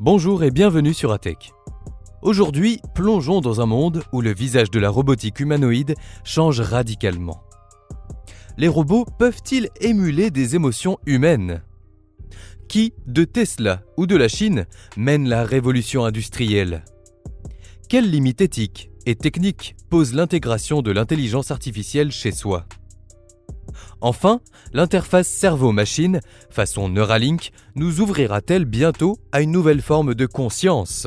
Bonjour et bienvenue sur ATech. Aujourd'hui, plongeons dans un monde où le visage de la robotique humanoïde change radicalement. Les robots peuvent-ils émuler des émotions humaines ? Qui, de Tesla ou de la Chine, mène la révolution industrielle ? Quelles limites éthiques et techniques pose l'intégration de l'intelligence artificielle chez soi ? Enfin, l'interface cerveau-machine, façon Neuralink, nous ouvrira-t-elle bientôt à une nouvelle forme de conscience ?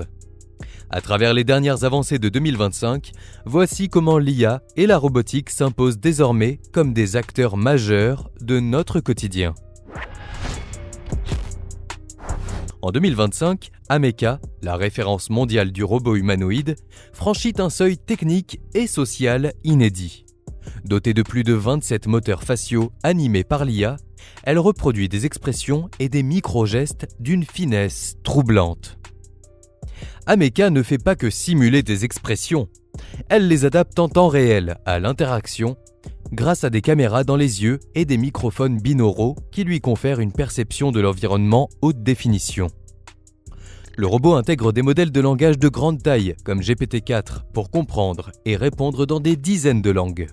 À travers les dernières avancées de 2025, voici comment l'IA et la robotique s'imposent désormais comme des acteurs majeurs de notre quotidien. En 2025, Ameca, la référence mondiale du robot humanoïde, franchit un seuil technique et social inédit. Dotée de plus de 27 moteurs faciaux animés par l'IA, elle reproduit des expressions et des micro-gestes d'une finesse troublante. Ameca ne fait pas que simuler des expressions, elle les adapte en temps réel à l'interaction grâce à des caméras dans les yeux et des microphones binauraux qui lui confèrent une perception de l'environnement haute définition. Le robot intègre des modèles de langage de grande taille comme GPT-4 pour comprendre et répondre dans des dizaines de langues.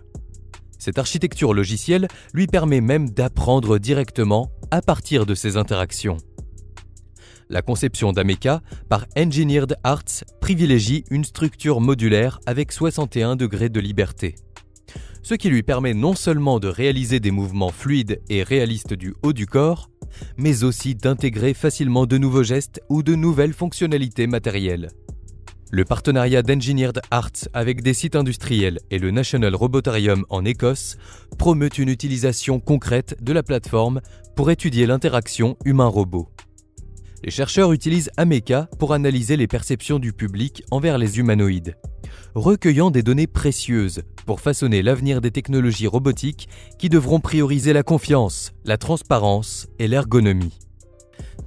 Cette architecture logicielle lui permet même d'apprendre directement à partir de ces interactions. La conception d'Ameca par Engineered Arts privilégie une structure modulaire avec 61 degrés de liberté, ce qui lui permet non seulement de réaliser des mouvements fluides et réalistes du haut du corps, mais aussi d'intégrer facilement de nouveaux gestes ou de nouvelles fonctionnalités matérielles. Le partenariat d'Engineered Arts avec des sites industriels et le National Robotarium en Écosse promeut une utilisation concrète de la plateforme pour étudier l'interaction humain-robot. Les chercheurs utilisent Ameca pour analyser les perceptions du public envers les humanoïdes, recueillant des données précieuses pour façonner l'avenir des technologies robotiques qui devront prioriser la confiance, la transparence et l'ergonomie.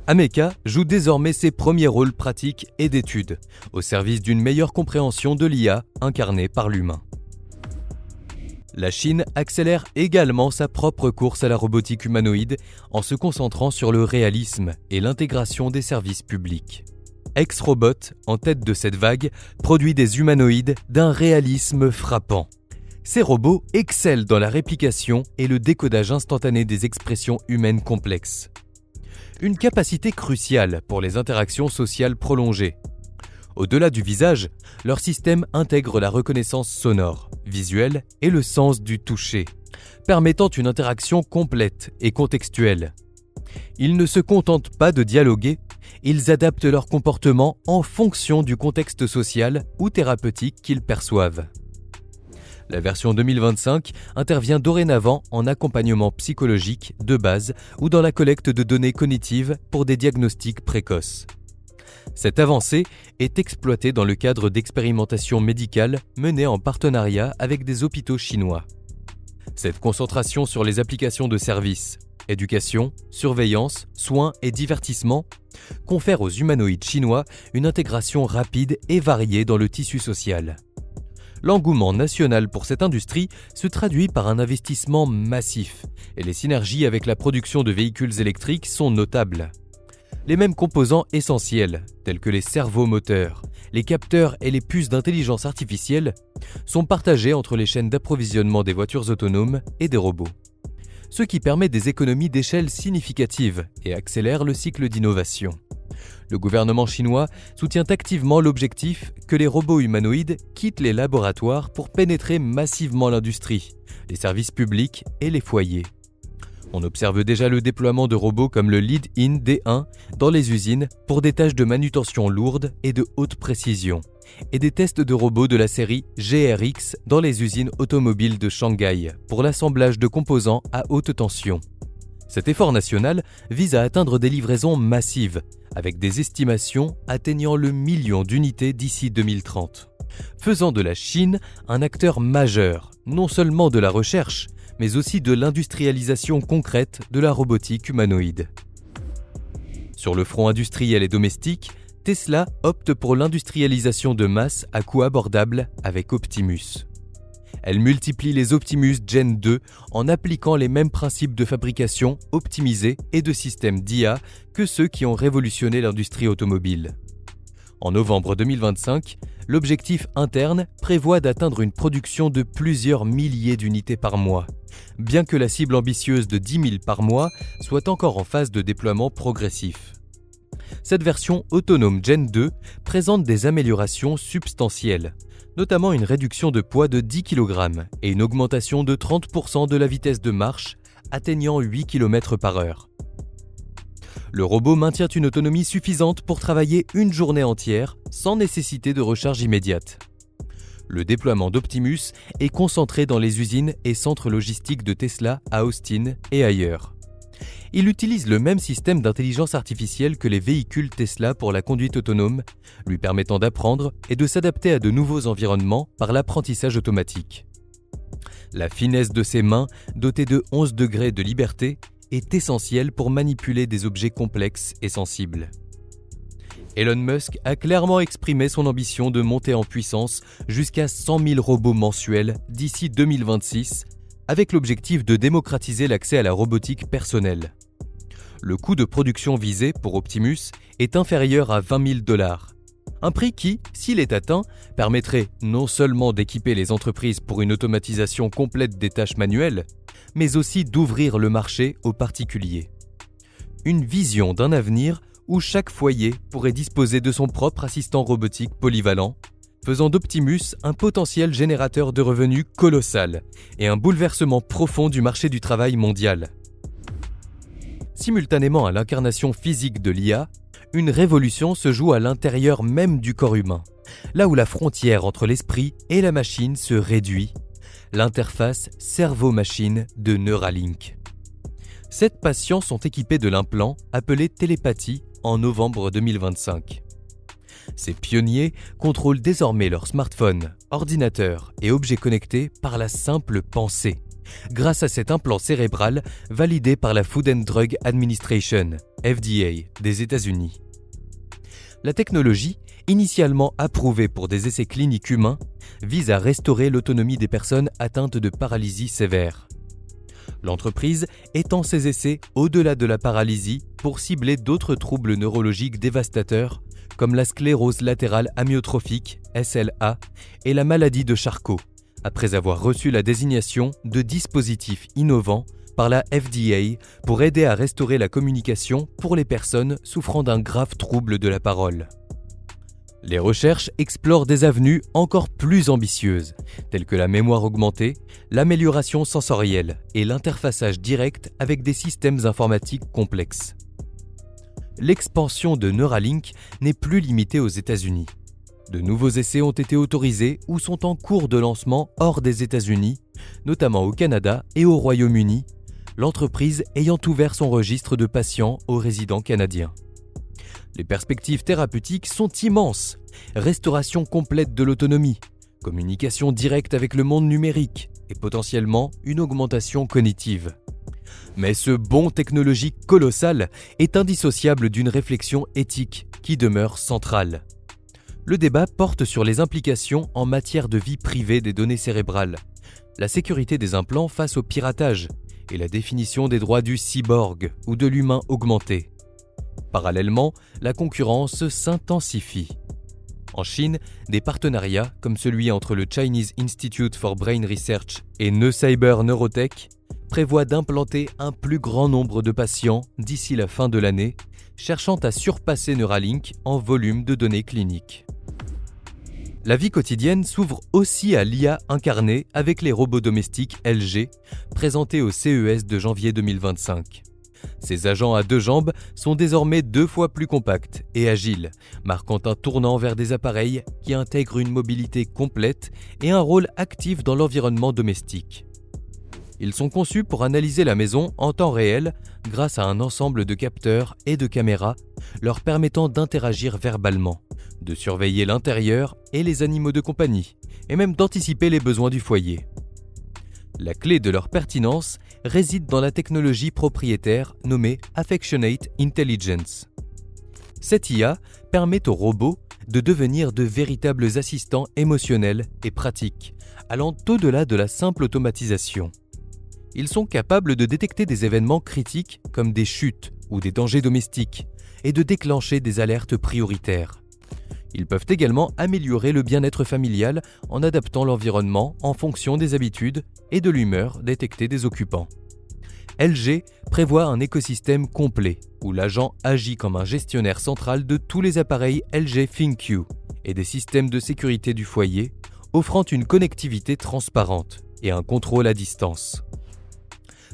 Ameca joue désormais ses premiers rôles pratiques et d'études, au service d'une meilleure compréhension de l'IA incarnée par l'humain. La Chine accélère également sa propre course à la robotique humanoïde en se concentrant sur le réalisme et l'intégration des services publics. X-Robot, en tête de cette vague, produit des humanoïdes d'un réalisme frappant. Ces robots excellent dans la réplication et le décodage instantané des expressions humaines complexes. Une capacité cruciale pour les interactions sociales prolongées. Au-delà du visage, leur système intègre la reconnaissance sonore, visuelle et le sens du toucher, permettant une interaction complète et contextuelle. Ils ne se contentent pas de dialoguer, ils adaptent leur comportement en fonction du contexte social ou thérapeutique qu'ils perçoivent. La version 2025 intervient dorénavant en accompagnement psychologique de base ou dans la collecte de données cognitives pour des diagnostics précoces. Cette avancée est exploitée dans le cadre d'expérimentations médicales menées en partenariat avec des hôpitaux chinois. Cette concentration sur les applications de services, éducation, surveillance, soins et divertissement confère aux humanoïdes chinois une intégration rapide et variée dans le tissu social. L'engouement national pour cette industrie se traduit par un investissement massif et les synergies avec la production de véhicules électriques sont notables. Les mêmes composants essentiels, tels que les servomoteurs, les capteurs et les puces d'intelligence artificielle, sont partagés entre les chaînes d'approvisionnement des voitures autonomes et des robots, ce qui permet des économies d'échelle significatives et accélère le cycle d'innovation. Le gouvernement chinois soutient activement l'objectif que les robots humanoïdes quittent les laboratoires pour pénétrer massivement l'industrie, les services publics et les foyers. On observe déjà le déploiement de robots comme le Lead-In D1 dans les usines pour des tâches de manutention lourdes et de haute précision, et des tests de robots de la série GRX dans les usines automobiles de Shanghai pour l'assemblage de composants à haute tension. Cet effort national vise à atteindre des livraisons massives, avec des estimations atteignant le million d'unités d'ici 2030, faisant de la Chine un acteur majeur, non seulement de la recherche, mais aussi de l'industrialisation concrète de la robotique humanoïde. Sur le front industriel et domestique, Tesla opte pour l'industrialisation de masse à coût abordable avec Optimus. Elle multiplie les Optimus Gen 2 en appliquant les mêmes principes de fabrication optimisés et de systèmes d'IA que ceux qui ont révolutionné l'industrie automobile. En novembre 2025, l'objectif interne prévoit d'atteindre une production de plusieurs milliers d'unités par mois, bien que la cible ambitieuse de 10 000 par mois soit encore en phase de déploiement progressif. Cette version autonome Gen 2 présente des améliorations substantielles, notamment une réduction de poids de 10 kg et une augmentation de 30% de la vitesse de marche, atteignant 8 km par heure. Le robot maintient une autonomie suffisante pour travailler une journée entière sans nécessité de recharge immédiate. Le déploiement d'Optimus est concentré dans les usines et centres logistiques de Tesla à Austin et ailleurs. Il utilise le même système d'intelligence artificielle que les véhicules Tesla pour la conduite autonome, lui permettant d'apprendre et de s'adapter à de nouveaux environnements par l'apprentissage automatique. La finesse de ses mains, dotées de 11 degrés de liberté, est essentielle pour manipuler des objets complexes et sensibles. Elon Musk a clairement exprimé son ambition de monter en puissance jusqu'à 100 000 robots mensuels d'ici 2026, avec l'objectif de démocratiser l'accès à la robotique personnelle. Le coût de production visé pour Optimus est inférieur à 20 000 $, un prix qui, s'il est atteint, permettrait non seulement d'équiper les entreprises pour une automatisation complète des tâches manuelles, mais aussi d'ouvrir le marché aux particuliers. Une vision d'un avenir où chaque foyer pourrait disposer de son propre assistant robotique polyvalent, faisant d'Optimus un potentiel générateur de revenus colossal et un bouleversement profond du marché du travail mondial. Simultanément à l'incarnation physique de l'IA, une révolution se joue à l'intérieur même du corps humain, là où la frontière entre l'esprit et la machine se réduit, l'interface cerveau-machine de Neuralink. 7 patients sont équipés de l'implant appelé télépathie en novembre 2025. Ces pionniers contrôlent désormais leurs smartphones, ordinateurs et objets connectés par la simple pensée, grâce à cet implant cérébral validé par la Food and Drug Administration, FDA, des États-Unis. La technologie, initialement approuvée pour des essais cliniques humains, vise à restaurer l'autonomie des personnes atteintes de paralysie sévère. L'entreprise étend ses essais au-delà de la paralysie pour cibler d'autres troubles neurologiques dévastateurs comme la sclérose latérale amyotrophique, SLA, et la maladie de Charcot, après avoir reçu la désignation de dispositif innovant par la FDA pour aider à restaurer la communication pour les personnes souffrant d'un grave trouble de la parole. Les recherches explorent des avenues encore plus ambitieuses, telles que la mémoire augmentée, l'amélioration sensorielle et l'interfaçage direct avec des systèmes informatiques complexes. L'expansion de Neuralink n'est plus limitée aux États-Unis. De nouveaux essais ont été autorisés ou sont en cours de lancement hors des États-Unis, notamment au Canada et au Royaume-Uni, l'entreprise ayant ouvert son registre de patients aux résidents canadiens. Les perspectives thérapeutiques sont immenses. Restauration complète de l'autonomie, communication directe avec le monde numérique et potentiellement une augmentation cognitive. Mais ce bond technologique colossal est indissociable d'une réflexion éthique qui demeure centrale. Le débat porte sur les implications en matière de vie privée des données cérébrales, la sécurité des implants face au piratage et la définition des droits du cyborg ou de l'humain augmenté. Parallèlement, la concurrence s'intensifie. En Chine, des partenariats comme celui entre le Chinese Institute for Brain Research et Neucyber Neurotech prévoient d'implanter un plus grand nombre de patients d'ici la fin de l'année, cherchant à surpasser Neuralink en volume de données cliniques. La vie quotidienne s'ouvre aussi à l'IA incarnée avec les robots domestiques LG, présentés au CES de janvier 2025. Ces agents à 2 jambes sont désormais 2 fois plus compacts et agiles, marquant un tournant vers des appareils qui intègrent une mobilité complète et un rôle actif dans l'environnement domestique. Ils sont conçus pour analyser la maison en temps réel grâce à un ensemble de capteurs et de caméras leur permettant d'interagir verbalement, de surveiller l'intérieur et les animaux de compagnie, et même d'anticiper les besoins du foyer. La clé de leur pertinence réside dans la technologie propriétaire nommée Affectionate Intelligence. Cette IA permet aux robots de devenir de véritables assistants émotionnels et pratiques, allant au-delà de la simple automatisation. Ils sont capables de détecter des événements critiques comme des chutes ou des dangers domestiques et de déclencher des alertes prioritaires. Ils peuvent également améliorer le bien-être familial en adaptant l'environnement en fonction des habitudes et de l'humeur détectée des occupants. LG prévoit un écosystème complet où l'agent agit comme un gestionnaire central de tous les appareils LG ThinQ et des systèmes de sécurité du foyer, offrant une connectivité transparente et un contrôle à distance.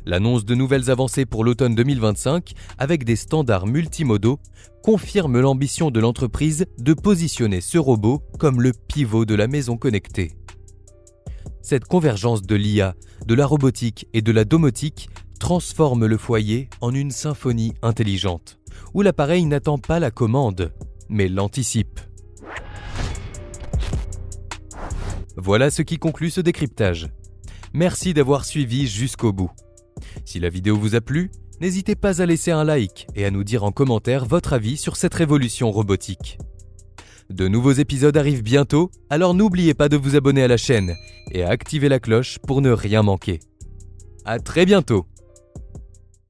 L'annonce de nouvelles avancées pour l'automne 2025 avec des standards multimodaux confirme l'ambition de l'entreprise de positionner ce robot comme le pivot de la maison connectée. Cette convergence de l'IA, de la robotique et de la domotique transforme le foyer en une symphonie intelligente, où l'appareil n'attend pas la commande, mais l'anticipe. Voilà ce qui conclut ce décryptage. Merci d'avoir suivi jusqu'au bout. Si la vidéo vous a plu, n'hésitez pas à laisser un like et à nous dire en commentaire votre avis sur cette révolution robotique. De nouveaux épisodes arrivent bientôt, alors n'oubliez pas de vous abonner à la chaîne et à activer la cloche pour ne rien manquer. À très bientôt!